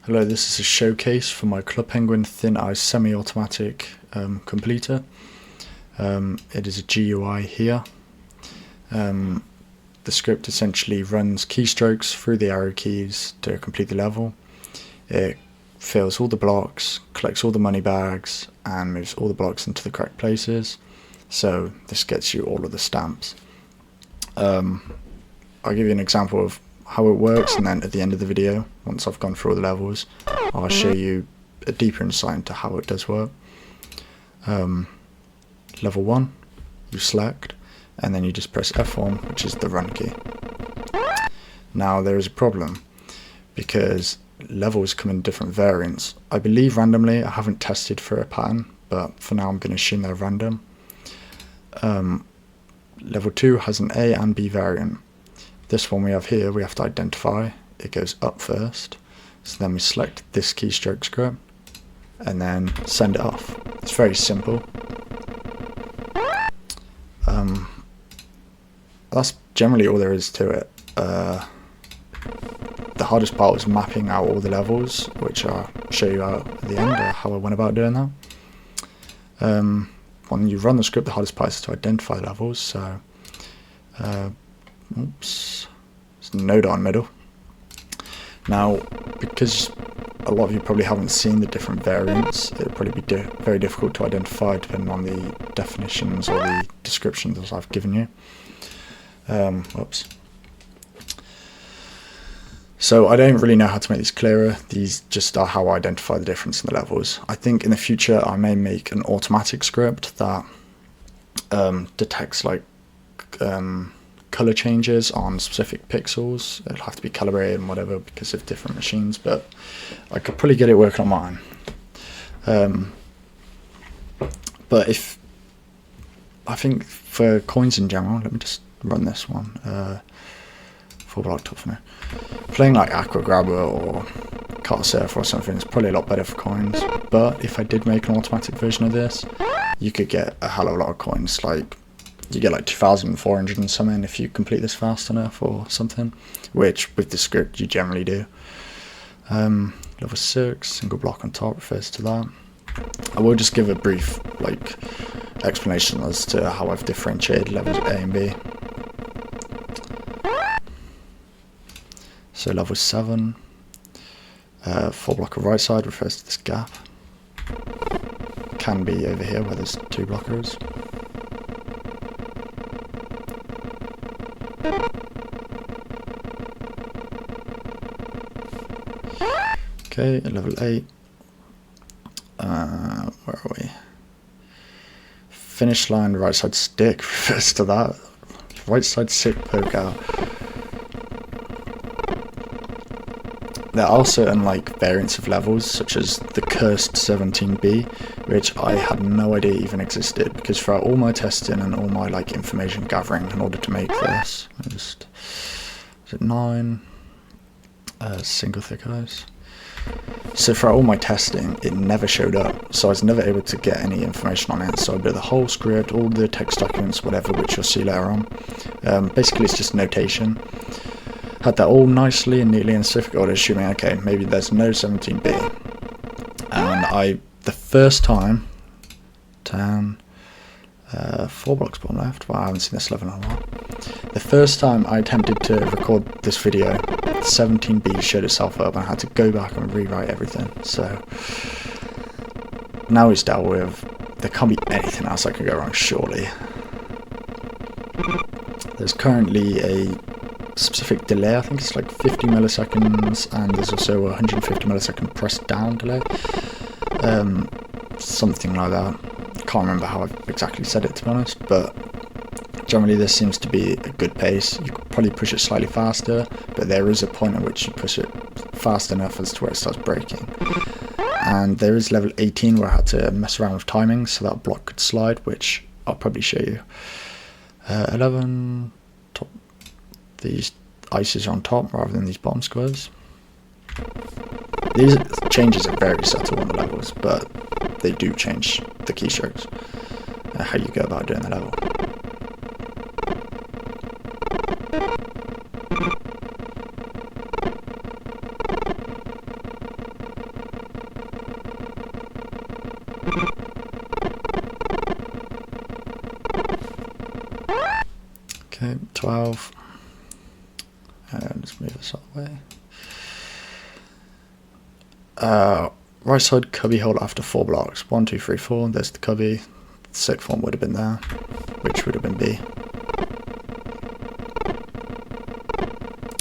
Hello, this is a showcase for my Club Penguin Thin Ice semi-automatic completer. It is a GUI here. The script essentially runs keystrokes through the arrow keys to complete the level. It fills all the blocks, collects all the money bags, and moves all the blocks into the correct places. So this gets you all of the stamps. I'll give you an example of how it works, and then at the end of the video, once I've gone through all the levels, I'll show you a deeper insight into how it does work. Level 1, you select, and then you just press F1, which is the run key. Now there is a problem, because levels come in different variants. I believe randomly. I haven't tested for a pattern, but for now I'm going to assume they're random. Level 2 has an A and B variant. This one we have here, we have to identify. It goes up first, so then we select this keystroke script and then send it off. It's very simple. That's generally all there is to it. The hardest part was mapping out all the levels, which I'll show you out at the end, how I went about doing that. When you run the script, the hardest part is to identify levels, so oops, there's no dot in the middle. Now, because a lot of you probably haven't seen the different variants, it'll probably be very difficult to identify depending on the definitions or the descriptions as I've given you. Oops. So I don't really know how to make these clearer. These just are how I identify the difference in the levels. I think in the future I may make an automatic script that detects like color changes on specific pixels. It'll have to be calibrated and whatever because of different machines, but I could probably get it working on mine. But I think for coins in general, let me just run this one. 4 block toughener. Playing like Aqua Grabber or Car Surf or something is probably a lot better for coins. But if I did make an automatic version of this, you could get a hell of a lot of coins. Like you get like 2,400 and something if you complete this fast enough or something, which with the script you generally do. Level 6, single block on top refers to that. I will just give a brief like explanation as to how I've differentiated levels A and B. So level 7, 4 block of right side refers to this gap. Can be over here where there's 2 blockers. Okay, level 8. Where are we? Finish line right side stick refers to that. Right side stick poke out. There are certain like variants of levels, such as the cursed 17B, which I had no idea even existed, because throughout all my testing and all my like information gathering in order to make this, is it 9? Single thick ice. So throughout all my testing, it never showed up, so I was never able to get any information on it. So I built the whole script, all the text documents, whatever, which you'll see later on. Basically, it's just notation. Had that all nicely and neatly in specific order, assuming okay, maybe there's no 17B. And the first time, 10, 4 blocks bottom left. Well, I haven't seen this level in a while. The first time I attempted to record this video, 17B showed itself up and I had to go back and rewrite everything. So now it's dealt with. There can't be anything else that could go wrong, surely. There's currently a specific delay, I think it's like 50 milliseconds, and there's also a 150 millisecond press down delay. Something like that. Can't remember how I've exactly said it, to be honest, but generally this seems to be a good pace. You could probably push it slightly faster, but there is a point at which you push it fast enough as to where it starts breaking. And there is level 18 where I had to mess around with timing so that block could slide, which I'll probably show you. 11, top. These ices are on top rather than these bottom squares. These changes are very subtle on the levels, but they do change the keystrokes and how you go about doing the level. Okay, 12. Let's move this out of the way. Right side cubby hole after 4 blocks. 1, 2, 3, 4. There's the cubby. The sixth one would have been there, which would have been B.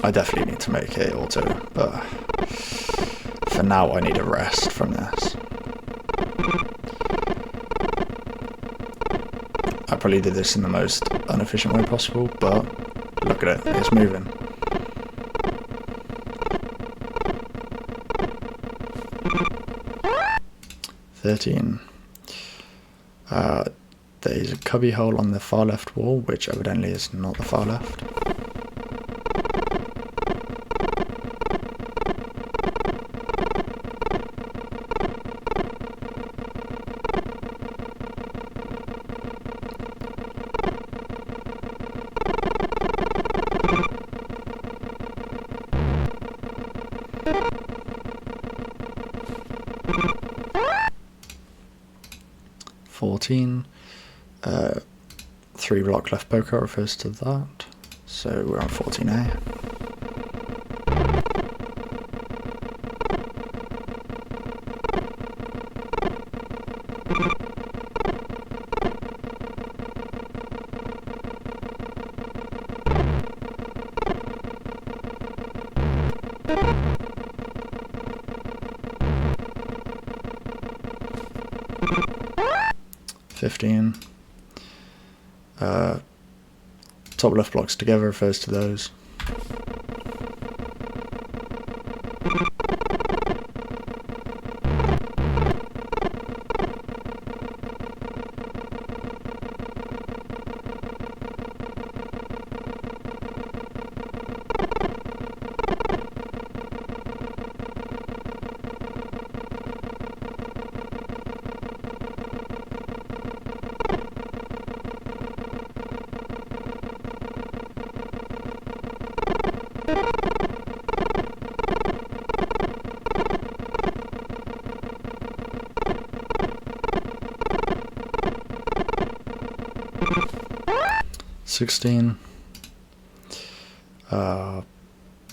I definitely need to make it auto, but for now I need a rest from this. I probably did this in the most inefficient way possible, but look at it, it's moving. There's a cubby hole on the far left wall, which evidently is not the far left. Three block left poker refers to that, so we're on 14A. Top left blocks together refers to those.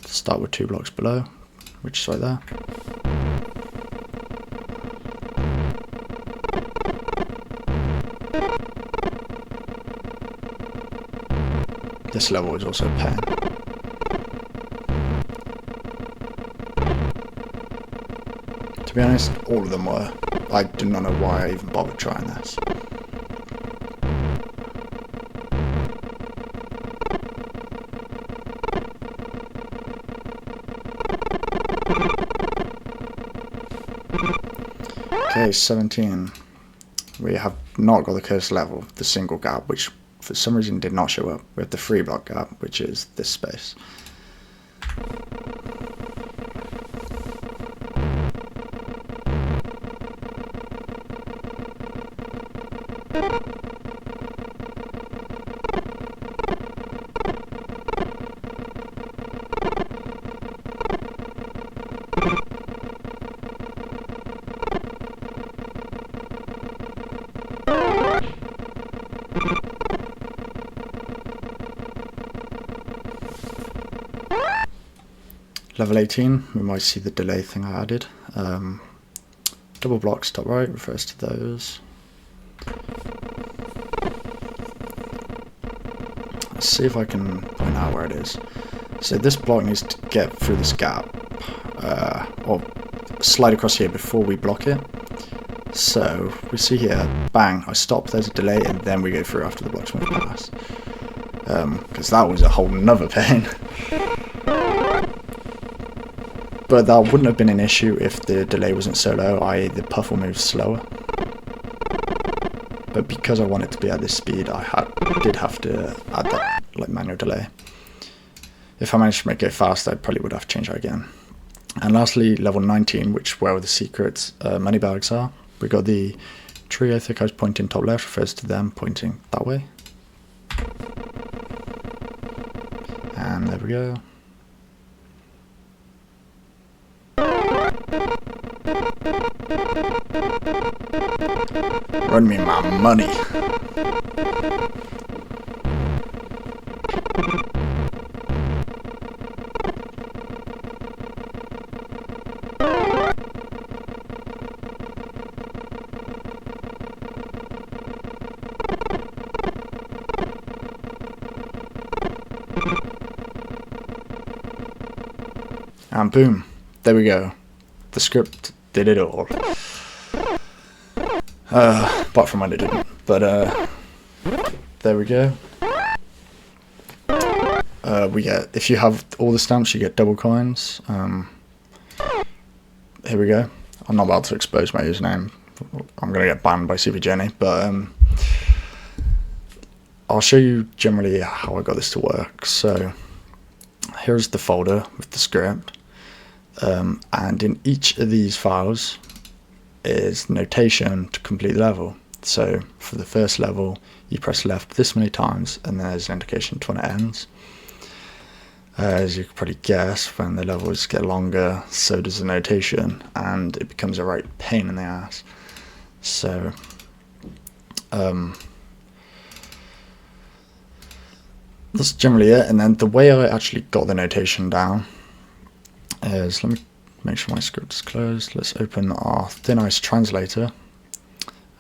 Start with 2 blocks below, which is right there. This level is also a pain. To be honest, all of them were. I do not know why I even bothered trying this. Okay, 17. We have not got the cursed level, the single gap, which for some reason did not show up. We have the 3 block gap, which is this space. Level 18, we might see the delay thing I added. Double blocks top right refers to those. Let's see if I can point out where it is. So this block needs to get through this gap, or slide across here before we block it. So we see here, bang, I stop, there's a delay, and then we go through after the blocks move past. Because that was a whole nother pain. But that wouldn't have been an issue if the delay wasn't so low, i.e. the puffle moves slower. But because I want it to be at this speed, I did have to add that manual delay. If I managed to make it fast, I probably would have to change that again. And lastly, level 19, which where the secret money bags are. We got the tree, I think I was pointing top left, refers to them pointing that way. And there we go. Run me my money. And boom, there we go. The script did it all. Apart from when it didn't. But there we go. We get, if you have all the stamps, you get double coins. Here we go. I'm not about to expose my username. I'm gonna get banned by CV Jenny, but I'll show you generally how I got this to work. So here's the folder with the script. And in each of these files is notation to complete the level. So for the first level, you press left this many times and there's an indication to when it ends. As you can probably guess, when the levels get longer, so does the notation, and it becomes a right pain in the ass. So that's generally it. And then the way I actually got the notation down is, let me make sure my script is closed. Let's open our thin ice translator.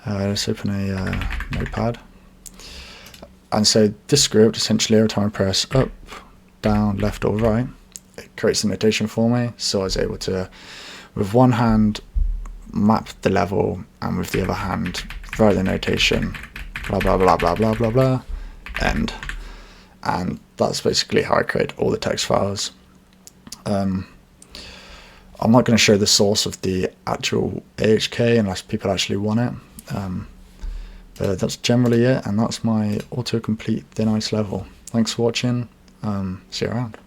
Let's open a notepad. And so this script, essentially, every time I press up, down, left or right, it creates a notation for me. So I was able to, with one hand, map the level, and with the other hand, write the notation, blah, blah, blah, blah, blah, blah, blah, end. And that's basically how I create all the text files. I'm not going to show the source of the actual AHK unless people actually want it. But that's generally it, and that's my autocomplete thin ice level. Thanks for watching. See you around.